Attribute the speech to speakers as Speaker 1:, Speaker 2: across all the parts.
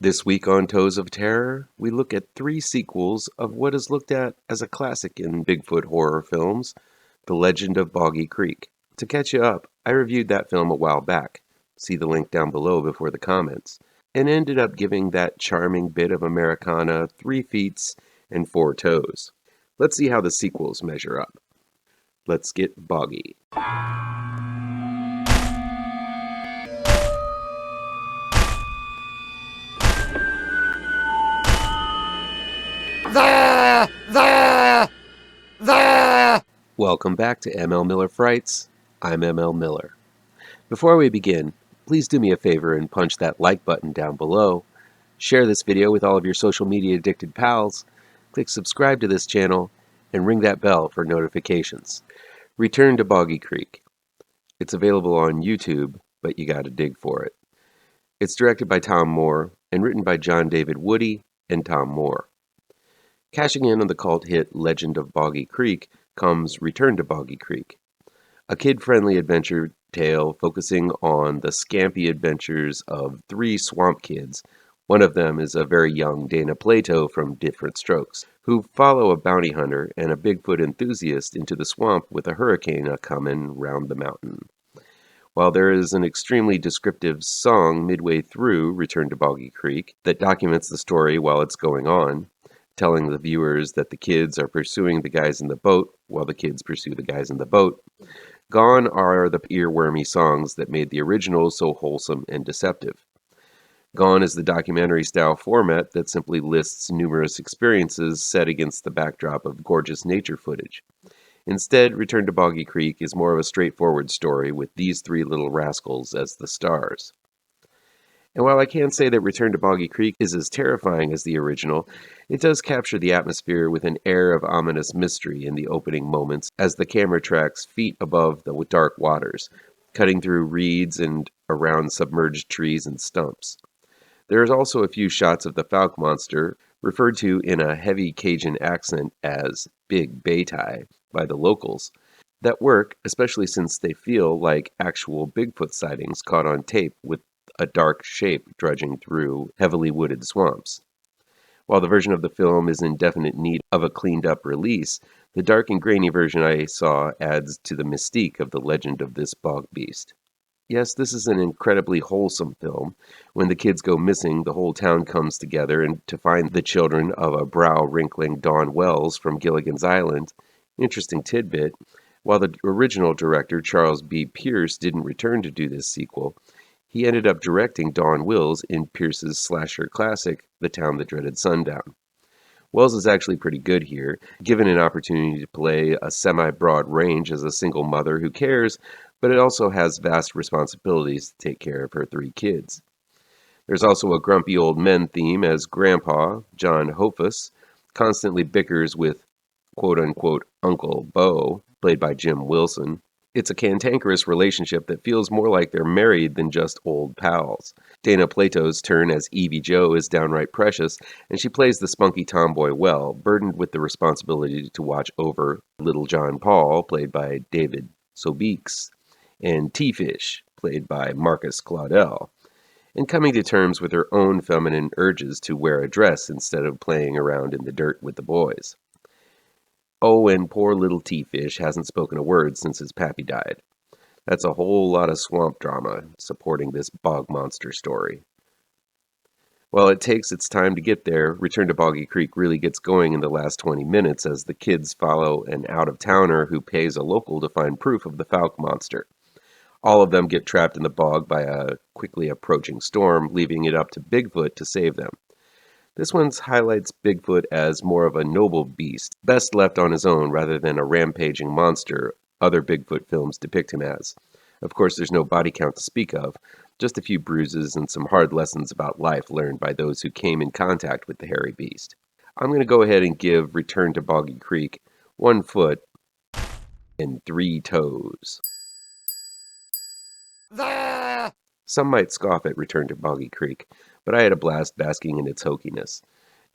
Speaker 1: This week on Toes of Terror, we look at 3 sequels of what is looked at as a classic in Bigfoot horror films, The Legend of Boggy Creek. To catch you up, I reviewed that film a while back, see the link down below before the comments, and ended up giving that charming bit of Americana 3 feet and 4 toes. Let's see how the sequels measure up. Let's get boggy. Welcome back to ML Miller Frights. I'm ML Miller. Before we begin, please do me a favor and punch that like button down below. Share this video with all of your social media addicted pals. Click subscribe to this channel and ring that bell for notifications. Return to Boggy Creek. It's available on YouTube, but you gotta dig for it. It's directed by Tom Moore and written by John David Woody and Tom Moore. Cashing in on the cult hit Legend of Boggy Creek comes Return to Boggy Creek, a kid-friendly adventure tale focusing on the scampy adventures of 3 swamp kids. One of them is a very young Dana Plato from Different Strokes, who follow a bounty hunter and a Bigfoot enthusiast into the swamp with a hurricane a-comin' round the mountain. While there is an extremely descriptive song midway through Return to Boggy Creek that documents the story while it's going on, telling the viewers that the kids are pursuing the guys in the boat while the kids pursue the guys in the boat, gone are the earwormy songs that made the original so wholesome and deceptive. Gone is the documentary-style format that simply lists numerous experiences set against the backdrop of gorgeous nature footage. Instead, Return to Boggy Creek is more of a straightforward story with these 3 little rascals as the stars. And while I can't say that Return to Boggy Creek is as terrifying as the original, it does capture the atmosphere with an air of ominous mystery in the opening moments as the camera tracks feet above the dark waters, cutting through reeds and around submerged trees and stumps. There is also a few shots of the Falk monster, referred to in a heavy Cajun accent as Big Baitai by the locals, that work, especially since they feel like actual Bigfoot sightings caught on tape with a dark shape drudging through heavily wooded swamps. While the version of the film is in definite need of a cleaned-up release, the dark and grainy version I saw adds to the mystique of the legend of this bog beast. Yes, this is an incredibly wholesome film. When the kids go missing, the whole town comes together and to find the children of a brow-wrinkling Dawn Wells from Gilligan's Island. Interesting tidbit, while the original director Charles B. Pierce didn't return to do this sequel, he ended up directing Dawn Wells in Pierce's slasher classic, The Town That Dreaded Sundown. Wells is actually pretty good here, given an opportunity to play a semi-broad range as a single mother who cares, but it also has vast responsibilities to take care of her 3 kids. There's also a grumpy old men theme as Grandpa, John Hofus, constantly bickers with quote-unquote Uncle Bo, played by Jim Wilson. It's a cantankerous relationship that feels more like they're married than just old pals. Dana Plato's turn as Evie Jo is downright precious, and she plays the spunky tomboy well, burdened with the responsibility to watch over Little John Paul, played by David Sobeeks, and T-Fish, played by Marcus Claudel, and coming to terms with her own feminine urges to wear a dress instead of playing around in the dirt with the boys. Oh, and poor little T-Fish hasn't spoken a word since his pappy died. That's a whole lot of swamp drama supporting this bog monster story. While it takes its time to get there, Return to Boggy Creek really gets going in the last 20 minutes as the kids follow an out-of-towner who pays a local to find proof of the Falk monster. All of them get trapped in the bog by a quickly approaching storm, leaving it up to Bigfoot to save them. This one highlights Bigfoot as more of a noble beast, best left on his own rather than a rampaging monster other Bigfoot films depict him as. Of course, there's no body count to speak of, just a few bruises and some hard lessons about life learned by those who came in contact with the hairy beast. I'm going to go ahead and give Return to Boggy Creek 1 foot and 3 toes. Some might scoff at Return to Boggy Creek, but I had a blast basking in its hokiness.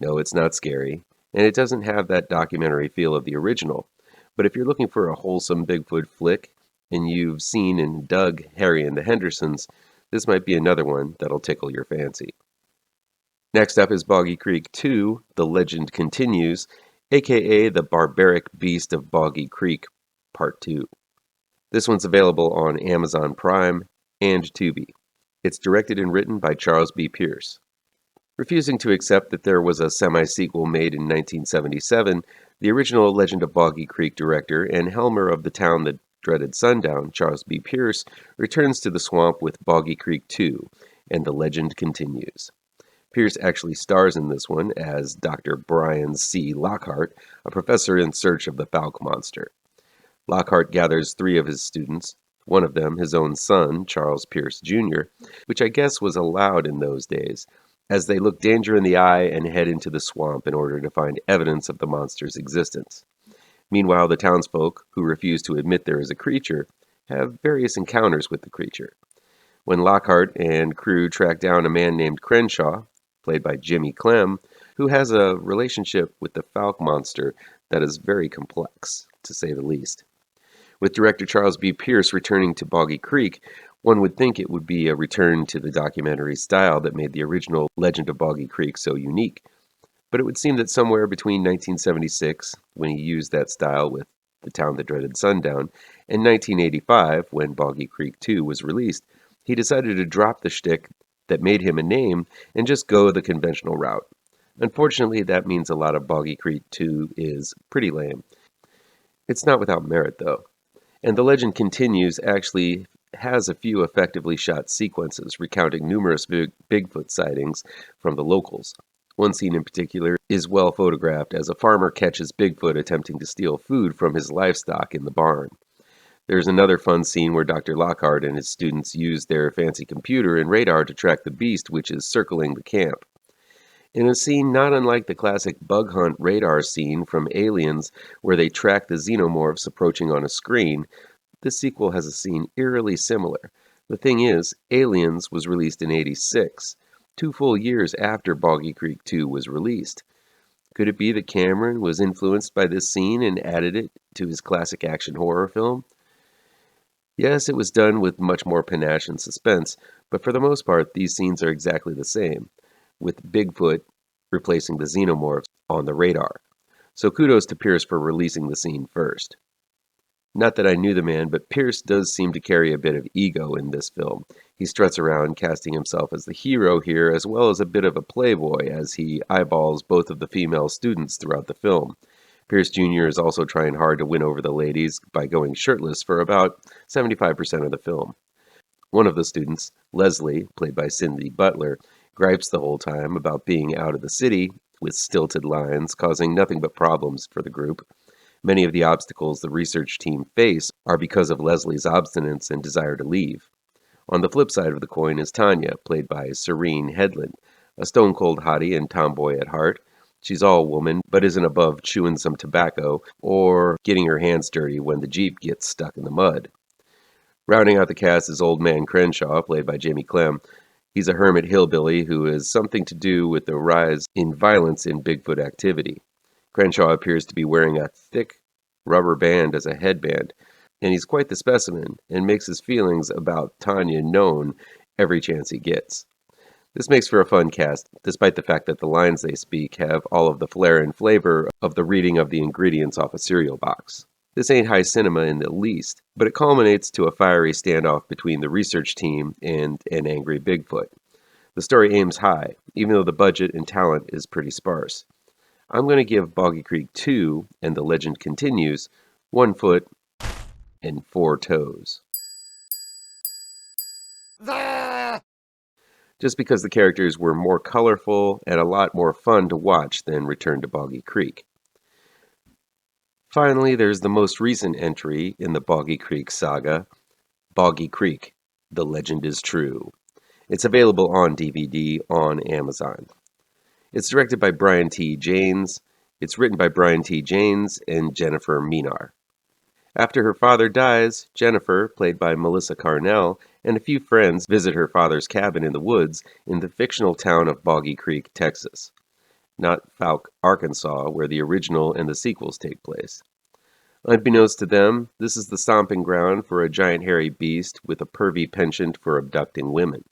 Speaker 1: No, it's not scary, and it doesn't have that documentary feel of the original, but if you're looking for a wholesome Bigfoot flick, and you've seen and dug Harry and the Hendersons, this might be another one that'll tickle your fancy. Next up is Boggy Creek 2, The Legend Continues, aka The Barbaric Beast of Boggy Creek, Part 2. This one's available on Amazon Prime and Tubi. It's directed and written by Charles B. Pierce. Refusing to accept that there was a semi-sequel made in 1977, the original Legend of Boggy Creek director and helmer of the town that dreaded sundown, Charles B. Pierce, returns to the swamp with Boggy Creek 2, and the legend continues. Pierce actually stars in this one as Dr. Brian C. Lockhart, a professor in search of the Falk monster. Lockhart gathers 3 of his students, one of them his own son, Charles Pierce Jr., which I guess was allowed in those days, as they look danger in the eye and head into the swamp in order to find evidence of the monster's existence. Meanwhile, the townsfolk, who refuse to admit there is a creature, have various encounters with the creature. When Lockhart and crew track down a man named Crenshaw, played by Jimmy Clem, who has a relationship with the Falk monster that is very complex, to say the least. With director Charles B. Pierce returning to Boggy Creek, one would think it would be a return to the documentary style that made the original Legend of Boggy Creek so unique. But it would seem that somewhere between 1976, when he used that style with The Town That Dreaded Sundown, and 1985, when Boggy Creek 2 was released, he decided to drop the shtick that made him a name and just go the conventional route. Unfortunately, that means a lot of Boggy Creek 2 is pretty lame. It's not without merit, though. And The Legend Continues actually has a few effectively shot sequences recounting numerous Bigfoot sightings from the locals. One scene in particular is well photographed as a farmer catches Bigfoot attempting to steal food from his livestock in the barn. There's another fun scene where Dr. Lockhart and his students use their fancy computer and radar to track the beast which is circling the camp. In a scene not unlike the classic bug hunt radar scene from Aliens, where they track the xenomorphs approaching on a screen, this sequel has a scene eerily similar. The thing is, Aliens was released in '86, 2 full years after Boggy Creek 2 was released. Could it be that Cameron was influenced by this scene and added it to his classic action horror film? Yes, it was done with much more panache and suspense, but for the most part, these scenes are exactly the same, with Bigfoot replacing the xenomorphs on the radar. So kudos to Pierce for releasing the scene first. Not that I knew the man, but Pierce does seem to carry a bit of ego in this film. He struts around, casting himself as the hero here, as well as a bit of a playboy as he eyeballs both of the female students throughout the film. Pierce Jr. is also trying hard to win over the ladies by going shirtless for about 75% of the film. One of the students, Leslie, played by Cindy Butler, gripes the whole time about being out of the city, with stilted lines causing nothing but problems for the group. Many of the obstacles the research team face are because of Leslie's obstinance and desire to leave. On the flip side of the coin is Tanya, played by Serene Headland, a stone-cold hottie and tomboy at heart. She's all woman, but isn't above chewing some tobacco or getting her hands dirty when the Jeep gets stuck in the mud. Rounding out the cast is Old Man Crenshaw, played by Jimmy Clem. He's a hermit hillbilly who has something to do with the rise in violence in Bigfoot activity. Crenshaw appears to be wearing a thick rubber band as a headband, and he's quite the specimen and makes his feelings about Tanya known every chance he gets. This makes for a fun cast, despite the fact that the lines they speak have all of the flair and flavor of the reading of the ingredients off a cereal box. This ain't high cinema in the least, but it culminates to a fiery standoff between the research team and an angry Bigfoot. The story aims high, even though the budget and talent is pretty sparse. I'm going to give Boggy Creek 2 and The Legend Continues 1 foot and 4 toes. Just because the characters were more colorful and a lot more fun to watch than Return to Boggy Creek. Finally, there's the most recent entry in the Boggy Creek saga, Boggy Creek, The Legend is True. It's available on DVD on Amazon. It's directed by Brian T. Jaynes. It's written by Brian T. Jaynes and Jennifer Minar. After her father dies, Jennifer, played by Melissa Carnell, and a few friends visit her father's cabin in the woods in the fictional town of Boggy Creek, Texas. Not Falk, Arkansas, where the original and the sequels take place. Unbeknownst to them, this is the stomping ground for a giant hairy beast with a pervy penchant for abducting women.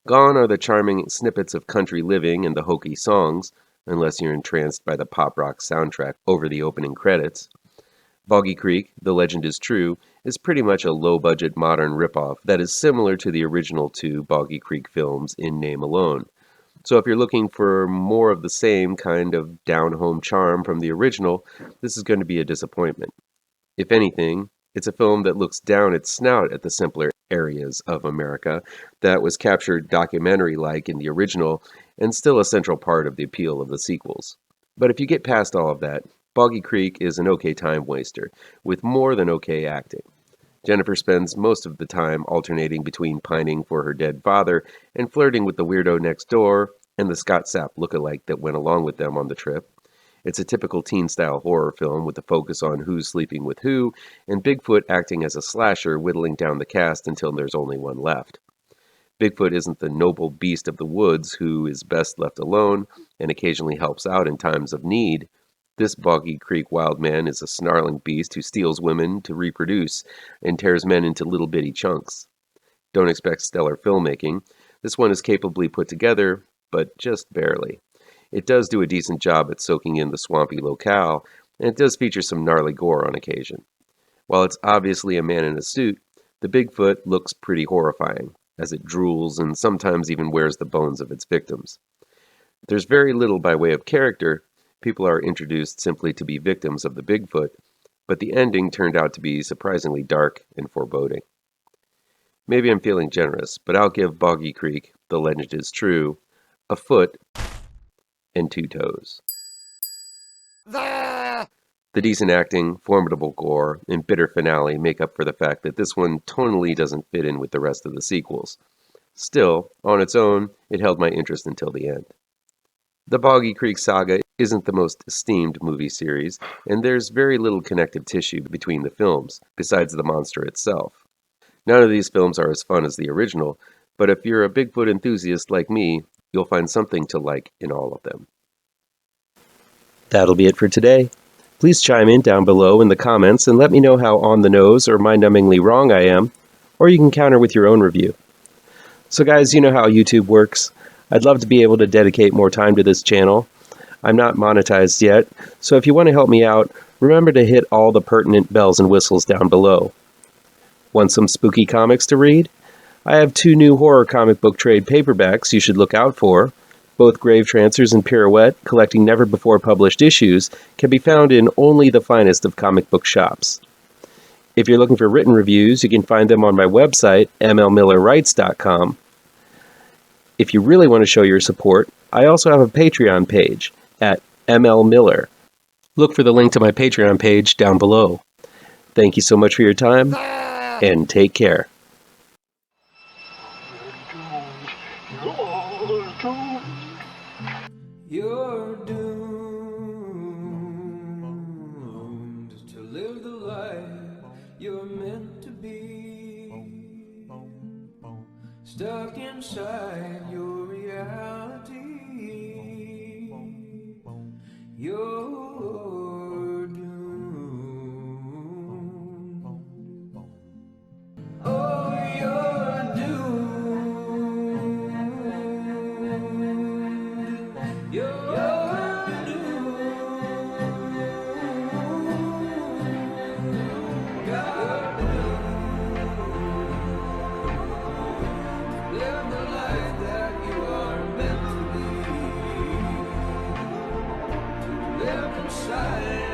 Speaker 1: Gone are the charming snippets of country living and the hokey songs, unless you're entranced by the pop rock soundtrack over the opening credits. Boggy Creek, The Legend is True, is pretty much a low-budget modern ripoff that is similar to the original two Boggy Creek films in name alone. So if you're looking for more of the same kind of down-home charm from the original, this is going to be a disappointment. If anything, it's a film that looks down its snout at the simpler areas of America that was captured documentary-like in the original and still a central part of the appeal of the sequels. But if you get past all of that, Boggy Creek is an okay time waster, with more than okay acting. Jennifer spends most of the time alternating between pining for her dead father and flirting with the weirdo next door and the Scott Sapp lookalike that went along with them on the trip. It's a typical teen-style horror film with a focus on who's sleeping with who, and Bigfoot acting as a slasher, whittling down the cast until there's only one left. Bigfoot isn't the noble beast of the woods who is best left alone and occasionally helps out in times of need. This Boggy Creek wild man is a snarling beast who steals women to reproduce and tears men into little bitty chunks. Don't expect stellar filmmaking. This one is capably put together, but just barely. It does do a decent job at soaking in the swampy locale, and it does feature some gnarly gore on occasion. While it's obviously a man in a suit, the Bigfoot looks pretty horrifying, as it drools and sometimes even wears the bones of its victims. There's very little by way of character. People are introduced simply to be victims of the Bigfoot, but the ending turned out to be surprisingly dark and foreboding. Maybe I'm feeling generous, but I'll give Boggy Creek, The Legend is True, a foot and 2 toes. The decent acting, formidable gore, and bitter finale make up for the fact that this one tonally doesn't fit in with the rest of the sequels. Still, on its own, it held my interest until the end. The Boggy Creek saga isn't the most esteemed movie series, and there's very little connective tissue between the films, besides the monster itself. None of these films are as fun as the original, but if you're a Bigfoot enthusiast like me, you'll find something to like in all of them. That'll be it for today. Please chime in down below in the comments and let me know how on the nose or mind-numbingly wrong I am, or you can counter with your own review. So guys, you know how YouTube works. I'd love to be able to dedicate more time to this channel. I'm not monetized yet, so if you want to help me out, remember to hit all the pertinent bells and whistles down below. Want some spooky comics to read? I have 2 new horror comic book trade paperbacks you should look out for. Both Gravetrancers and Pirouette, collecting never-before-published issues, can be found in only the finest of comic book shops. If you're looking for written reviews, you can find them on my website, mlmillerwrites.com. If you really want to show your support, I also have a Patreon page at mlmiller. Look for the link to my Patreon page down below. Thank you so much for your time, and take care.
Speaker 2: You're doomed to live the life you're meant to be, stuck inside your reality. You're doomed. Oh, you're doomed. You're doomed. God doomed. Live the life that you are meant to be. Live inside